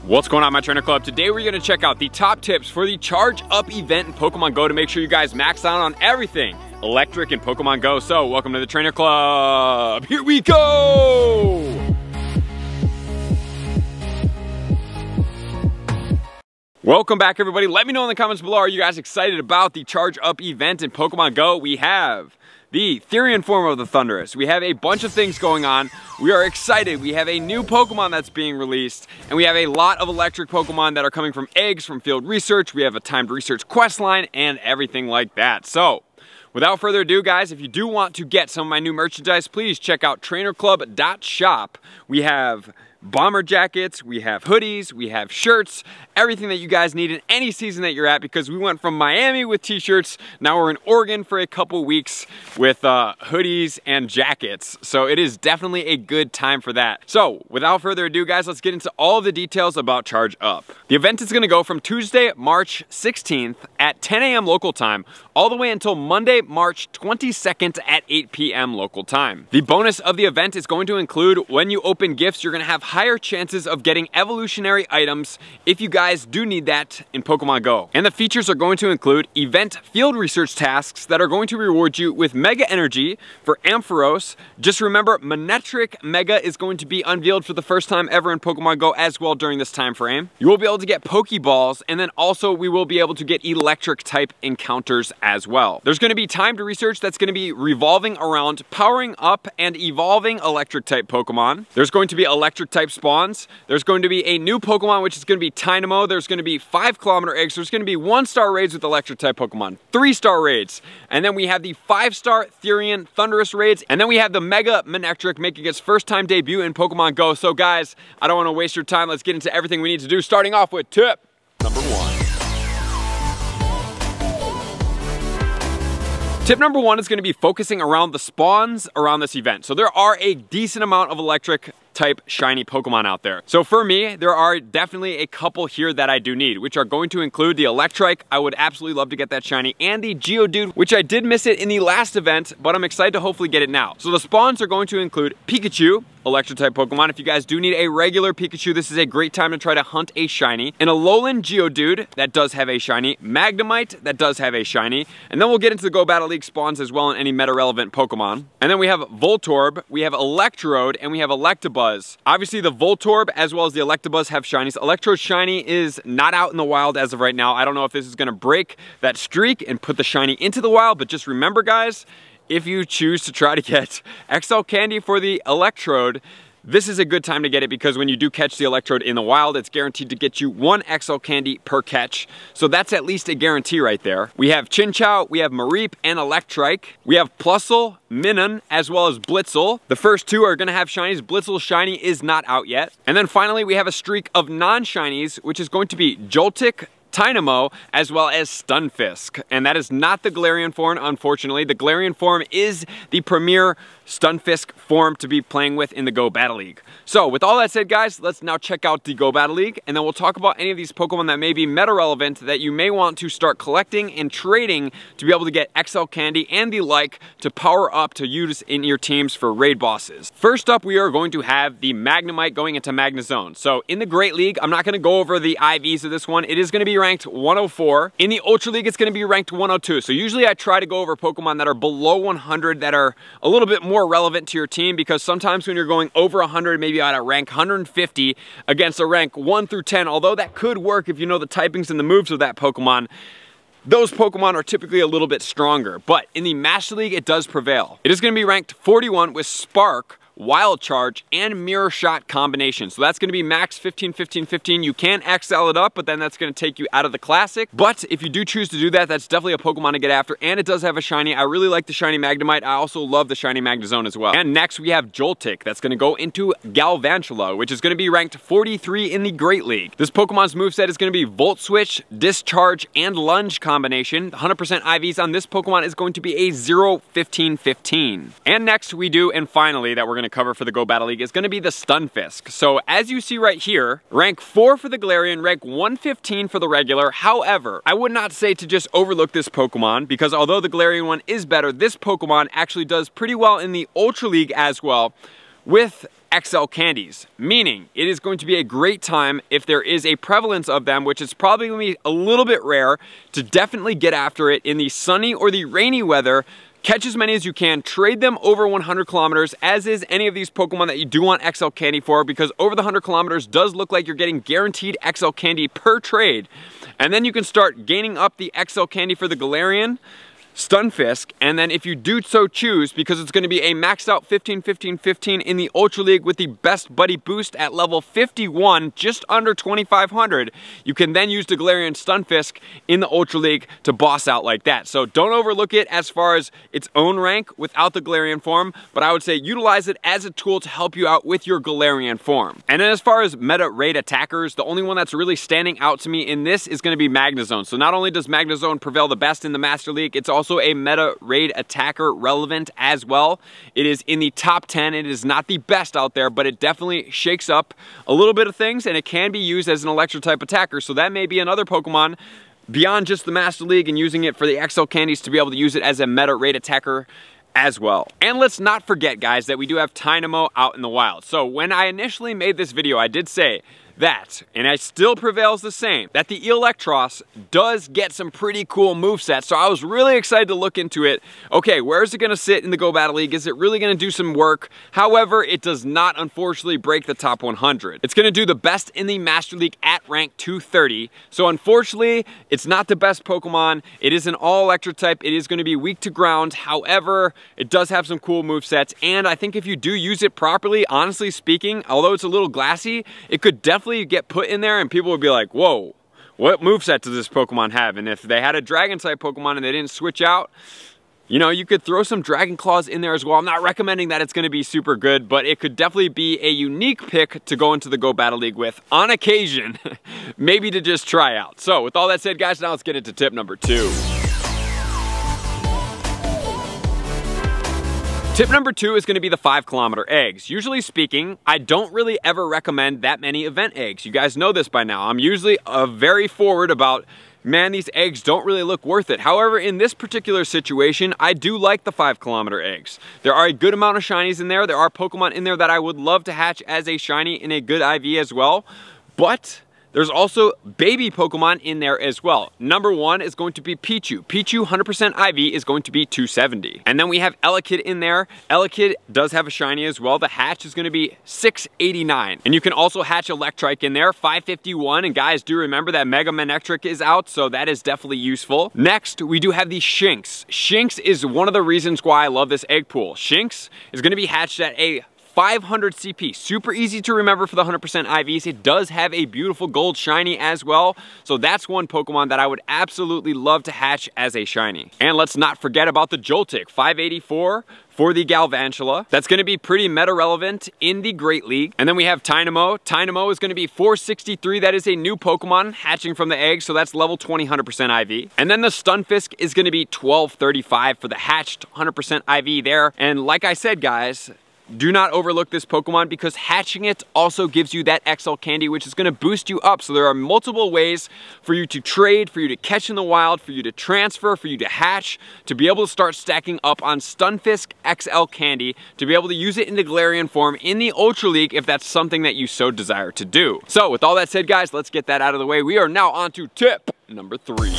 What's going on, my trainer club? Today we're going to check out the top tips for the Charge Up event in Pokemon Go to make sure you guys max out on everything electric in Pokemon Go. So welcome to the trainer club. Here we go! Welcome back, everybody. Let me know in the comments below, are you guys excited about the Charge Up event in Pokemon Go? We have the Therian form of the Thundurus. We have a bunch of things going on. We are excited. We have a new Pokemon that's being released, and we have a lot of electric Pokemon that are coming from eggs, from field research. We have a timed research quest line and everything like that. So, without further ado, guys, if you do want to get some of my new merchandise, please check out trainerclub.shop. We have bomber jackets, we have hoodies, we have shirts, everything that you guys need in any season that you're at, because we went from Miami with t-shirts, now we're in Oregon for a couple weeks with hoodies and jackets. So it is definitely a good time for that. So without further ado, guys, let's get into all the details about Charge Up. The event is going to go from Tuesday, March 16th at 10 a.m. local time, all the way until Monday, March 22nd at 8 p.m. local time. The bonus of the event is going to include, when you open gifts, you're going to have higher chances of getting evolutionary items if you guys do need that in Pokemon Go. And the features are going to include event field research tasks that are going to reward you with Mega Energy for Ampharos. Just remember, Manectric Mega is going to be unveiled for the first time ever in Pokemon Go as well during this time frame. You will be able to get Pokeballs, and then also we will be able to get Eelektrik type encounters as well. There's going to be timed research that's going to be revolving around powering up and evolving electric type Pokemon. There's going to be electric type spawns. There's going to be a new Pokemon, which is going to be Tynamo. There's going to be 5 kilometer eggs. There's going to be 1-star raids with electric type Pokemon, 3-star raids, and then we have the 5-star Therian Thundurus raids, and then we have the Mega Manectric making its first time debut in Pokemon Go. So guys, I don't want to waste your time. Let's get into everything we need to do, starting off with tip number 1. Tip number 1 is going to be focusing around the spawns around this event. So there are a decent amount of electric type shiny Pokemon out there. So for me, there are definitely a couple here that I do need, which are going to include the Eelektrik. I would absolutely love to get that shiny, and the Geodude, which I did miss it in the last event, but I'm excited to hopefully get it now. So the spawns are going to include Pichu, electric type Pokemon. If you guys do need a regular Pikachu, this is a great time to try to hunt a shiny. An Alolan Geodude that does have a shiny, Magnemite that does have a shiny, and then we'll get into the Go Battle League spawns as well and any meta relevant Pokemon. And then we have Voltorb, we have Electrode, and we have Electabuzz. Obviously the Voltorb as well as the Electabuzz have shinies. Electrode's shiny is not out in the wild as of right now. I don't know if this is going to break that streak and put the shiny into the wild, but just remember, guys, if you choose to try to get XL candy for the Electrode, this is a good time to get it, because when you do catch the Electrode in the wild, it's guaranteed to get you 1 XL candy per catch. So that's at least a guarantee right there. We have Chinchou, we have Mareep and Eelektrik. We have Plusle, Minun, as well as Blitzel. The first 2 are gonna have shinies. Blitzel's shiny is not out yet. And then finally, we have a streak of non-shinies, which is going to be Joltik, Tynamo, as well as Stunfisk. And that is not the Galarian form, unfortunately. The Galarian form is the premier Stunfisk form to be playing with in the Go Battle League. So with all that said, guys, let's now check out the Go Battle League, and then we'll talk about any of these Pokemon that may be meta relevant that you may want to start collecting and trading to be able to get XL candy and the like to power up to use in your teams for raid bosses. First up, we are going to have the Magnemite going into Magnezone. So in the Great League, I'm not going to go over the IVs of this one. It is going to be ranked 104. In the Ultra League, it's going to be ranked 102. So usually I try to go over Pokemon that are below 100 that are a little bit more relevant to your team, because sometimes when you're going over 100, maybe at a rank 150 against a rank 1 through 10, although that could work if you know the typings and the moves of that Pokemon, those Pokemon are typically a little bit stronger. But in the Master League, it does prevail. It is going to be ranked 41 with Spark, Wild Charge, and Mirror Shot combination. So that's going to be max 15, 15, 15. You can XL it up, but then that's going to take you out of the Classic. But if you do choose to do that, that's definitely a Pokemon to get after, and it does have a shiny. I really like the shiny Magnemite. I also love the shiny Magnezone as well. And next we have Joltik. That's going to go into Galvantula, which is going to be ranked 43 in the Great League. This Pokemon's moveset is going to be Volt Switch, Discharge, and Lunge combination. 100% IVs on this Pokemon is going to be a 0, 15, 15. And next we do, and finally, that we're going to cover for the Go Battle League is going to be the Stunfisk. So as you see right here, rank 4 for the Galarian, rank 115 for the regular. However, I would not say to just overlook this Pokemon, because although the Galarian one is better, this Pokemon actually does pretty well in the Ultra League as well. with XL candies, meaning it is going to be a great time if there is a prevalence of them, which is probably going to be a little bit rare, to definitely get after it in the sunny or the rainy weather. Catch as many as you can, trade them over 100 kilometers, as is any of these Pokemon that you do want XL candy for, because over the 100 kilometers does look like you're getting guaranteed XL candy per trade. And then you can start gaining up the XL candy for the Galarian, Stunfisk, and then if you do so choose, because it's going to be a maxed out 15, 15, 15 in the Ultra League with the best buddy boost at level 51, just under 2,500, you can then use the Galarian Stunfisk in the Ultra League to boss out like that. So don't overlook it as far as its own rank without the Galarian form, but I would say utilize it as a tool to help you out with your Galarian form. And then as far as meta raid attackers, the only one that's really standing out to me in this is going to be Magnezone. So not only does Magnezone prevail the best in the Master League, it's also a meta raid attacker relevant as well. It is in the top 10. It is not the best out there, but it definitely shakes up a little bit of things, and it can be used as an electric type attacker. So that may be another Pokemon beyond just the Master League and using it for the XL candies to be able to use it as a meta raid attacker as well. And let's not forget, guys, that we do have Tynamo out in the wild. So when I initially made this video, I did say that, and it still prevails the same, that the Eelektross does get some pretty cool movesets. So I was really excited to look into it. Okay, where is it going to sit in the Go Battle League? Is it really going to do some work? However, it does not unfortunately break the top 100. It's going to do the best in the Master League at rank 230. So unfortunately, it's not the best Pokemon. It is an all electric type. It is going to be weak to ground. However, it does have some cool movesets, and I think if you do use it properly, honestly speaking, although it's a little glassy, it could definitely get put in there and people would be like, whoa, what moveset does this Pokemon have? And if they had a dragon type Pokemon and they didn't switch out, you know, you could throw some Dragon Claws in there as well. I'm not recommending that it's going to be super good, but it could definitely be a unique pick to go into the Go Battle League with on occasion, maybe to just try out. So with all that said, guys, now let's get into tip number 2. Tip number 2 is going to be the 5-kilometer eggs. Usually speaking, I don't really ever recommend that many event eggs. You guys know this by now. I'm usually very forward about, man, these eggs don't really look worth it. However, in this particular situation, I do like the 5-kilometer eggs. There are a good amount of shinies in there. There are Pokemon in there that I would love to hatch as a shiny in a good IV as well. But there's also baby Pokemon in there as well. Number 1 is going to be Pichu. Pichu 100% IV is going to be 270. And then we have Eelektrik in there. Eelektrik does have a shiny as well. The hatch is going to be 689. And you can also hatch Eelektrik in there, 551. And guys, do remember that Mega Manectric is out, so that is definitely useful. Next, we do have the Shinx. Shinx is one of the reasons why I love this egg pool. Shinx is going to be hatched at a 500 CP, super easy to remember for the 100% IVs. It does have a beautiful gold shiny as well, so that's one Pokemon that I would absolutely love to hatch as a shiny. And let's not forget about the Joltik, 584 for the Galvantula. That's going to be pretty meta relevant in the Great League. And then we have Tynamo. Tynamo is going to be 463. That is a new Pokemon hatching from the egg, so that's level 20 100% IV. And then the Stunfisk is going to be 1235 for the hatched 100% IV there. And like I said, guys, do not overlook this Pokemon because hatching it also gives you that XL candy, which is going to boost you up. So there are multiple ways for you to trade, for you to catch in the wild, for you to transfer, for you to hatch, to be able to start stacking up on Stunfisk XL candy, to be able to use it in the Galarian form in the Ultra League if that's something that you so desire to do. So with all that said, guys, let's get that out of the way. We are now on to tip number 3.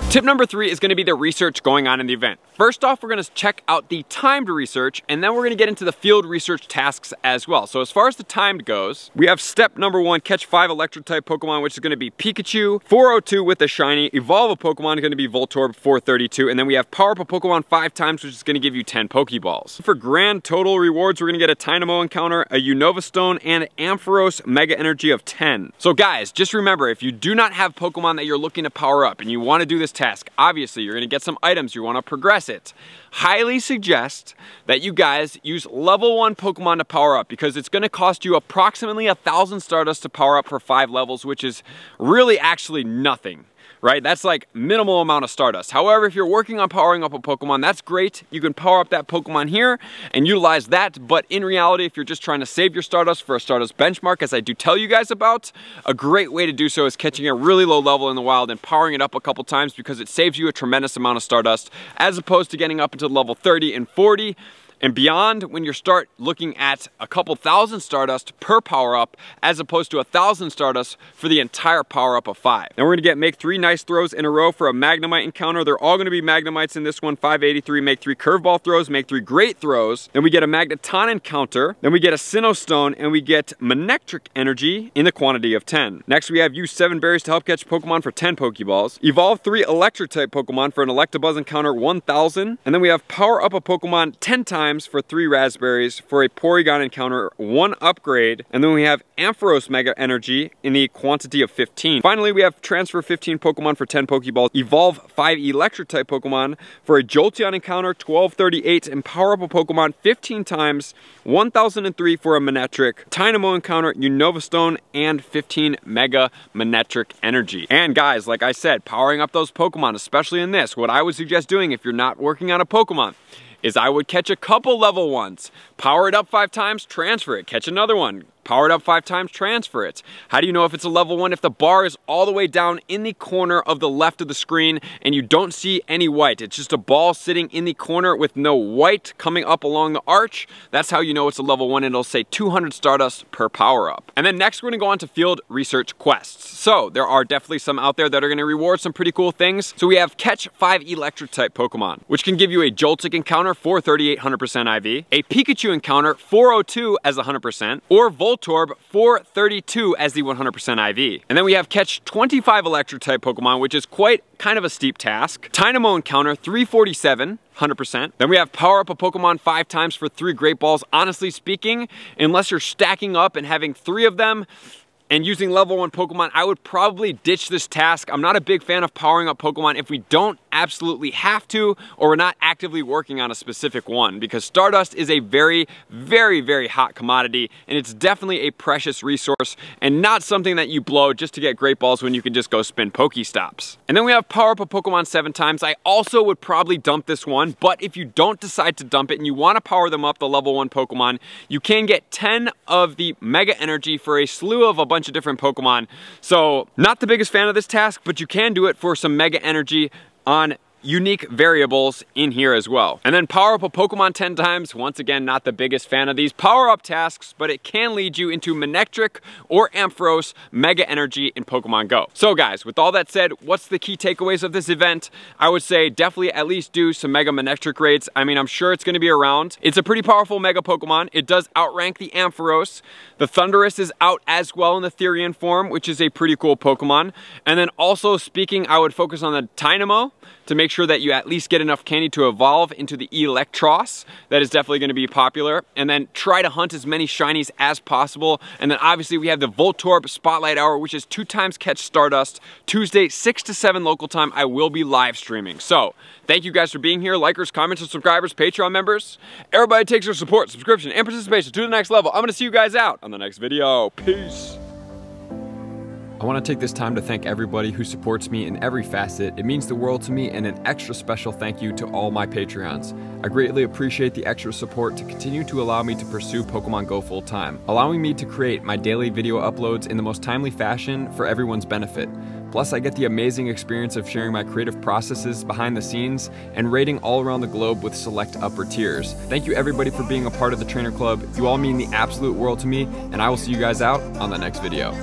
Tip number 3 is going to be the research going on in the event. First off, we're going to check out the timed research, and then we're going to get into the field research tasks as well. So as far as the timed goes, we have step number 1, catch 5 electric type Pokemon, which is going to be Pikachu, 402 with a shiny, evolve a Pokemon is going to be Voltorb, 432, and then we have power up a Pokemon 5 times, which is going to give you 10 Pokeballs. For grand total rewards, we're going to get a Tynamo encounter, a Unova Stone, and Ampharos Mega Energy of 10. So guys, just remember, if you do not have Pokemon that you're looking to power up and you want to do this task, obviously you're going to get some items, you want to progress it. Highly suggest that you guys use level 1 Pokemon to power up because it's going to cost you approximately 1,000 Stardust to power up for 5 levels, which is really actually nothing. right? That's like minimal amount of Stardust. However, if you're working on powering up a Pokemon, that's great. You can power up that Pokemon here and utilize that. But in reality, if you're just trying to save your Stardust for a Stardust benchmark, as I do tell you guys about, a great way to do so is catching a really low level in the wild and powering it up a couple times, because it saves you a tremendous amount of Stardust, as opposed to getting up into level 30 and 40 and beyond when you start looking at a couple thousand Stardust per power up, as opposed to 1,000 Stardust for the entire power up of 5. Then we're gonna make 3 nice throws in a row for a Magnemite encounter. They're all gonna be Magnemites in this one. 583, make 3 curveball throws, make 3 great throws. Then we get a Magneton encounter. Then we get a Sinnoh Stone, and we get Manectric energy in the quantity of 10. Next we have use 7 berries to help catch Pokemon for 10 Pokeballs. Evolve 3 Electric type Pokemon for an Electabuzz encounter 1,000. And then we have power up a Pokemon 10 times for 3 raspberries for a Porygon encounter 1 upgrade. And then we have Ampharos Mega Energy in the quantity of 15. Finally, we have transfer 15 Pokemon for 10 Pokeballs, evolve 5 Electric type Pokemon for a Jolteon encounter 1238, and power up a Pokemon 15 times 1003 for a Manectric, Tynamo encounter, Unova Stone, and 15 Mega Manectric Energy. And guys, like I said, powering up those Pokemon, especially in this, what I would suggest doing if you're not working on a Pokemon is I would catch a couple level 1s, power it up 5 times, transfer it, catch another one, power it up 5 times, transfer it. How do you know if it's a level 1? If the bar is all the way down in the corner of the left of the screen and you don't see any white, it's just a ball sitting in the corner with no white coming up along the arch, that's how you know it's a level 1, and it'll say 200 Stardust per power up. And then next we're gonna go on to field research quests. So there are definitely some out there that are gonna reward some pretty cool things. So we have catch 5 Electric type Pokemon, which can give you a Joltik encounter for 38 100% IV, a Pikachu encounter 402 as 100%, or Voltorb 432 as the 100% IV. And then we have catch 25 Electric type Pokemon, which is kind of a steep task. Tynamo encounter 347 100%. Then we have power up a Pokemon 5 times for 3 Great Balls. Honestly speaking, unless you're stacking up and having 3 of them and using level 1 Pokemon, I would probably ditch this task. I'm not a big fan of powering up Pokemon if we don't absolutely have to, or we're not actively working on a specific one, because Stardust is a very, very, very hot commodity, and it's definitely a precious resource and not something that you blow just to get Great Balls when you can just go spin Pokestops. And then we have power up a Pokemon 7 times. I also would probably dump this one, but if you don't decide to dump it and you want to power them up, the level 1 Pokemon, you can get 10 of the Mega Energy for a slew of a bunch of different Pokemon. So not the biggest fan of this task, but you can do it for some Mega Energy on unique variables in here as well. And then power up a Pokemon 10 times. Once again, not the biggest fan of these power up tasks, but it can lead you into Manectric or Ampharos Mega Energy in Pokemon Go. So guys, with all that said, what's the key takeaways of this event? I would say definitely at least do some Mega Manectric raids. I mean, I'm sure it's gonna be around. It's a pretty powerful Mega Pokemon. It does outrank the Ampharos. The Thundurus is out as well in the Therian form, which is a pretty cool Pokemon. And then also speaking, I would focus on the Tynamo to make sure that you at least get enough candy to evolve into the Eelektross. That is definitely going to be popular. And then try to hunt as many shinies as possible. And then obviously we have the Voltorb Spotlight Hour, which is 2 times catch Stardust. Tuesday, 6 to 7 local time, I will be live streaming. So thank you guys for being here. Likers, commenters, subscribers, Patreon members. Everybody takes their support, subscription, and participation to the next level. I'm going to see you guys out on the next video. Peace. I want to take this time to thank everybody who supports me in every facet. It means the world to me, and an extra special thank you to all my Patreons. I greatly appreciate the extra support to continue to allow me to pursue Pokemon Go full time, allowing me to create my daily video uploads in the most timely fashion for everyone's benefit. Plus, I get the amazing experience of sharing my creative processes behind the scenes and raiding all around the globe with select upper tiers. Thank you everybody for being a part of the Trainer Club. You all mean the absolute world to me, and I will see you guys out on the next video.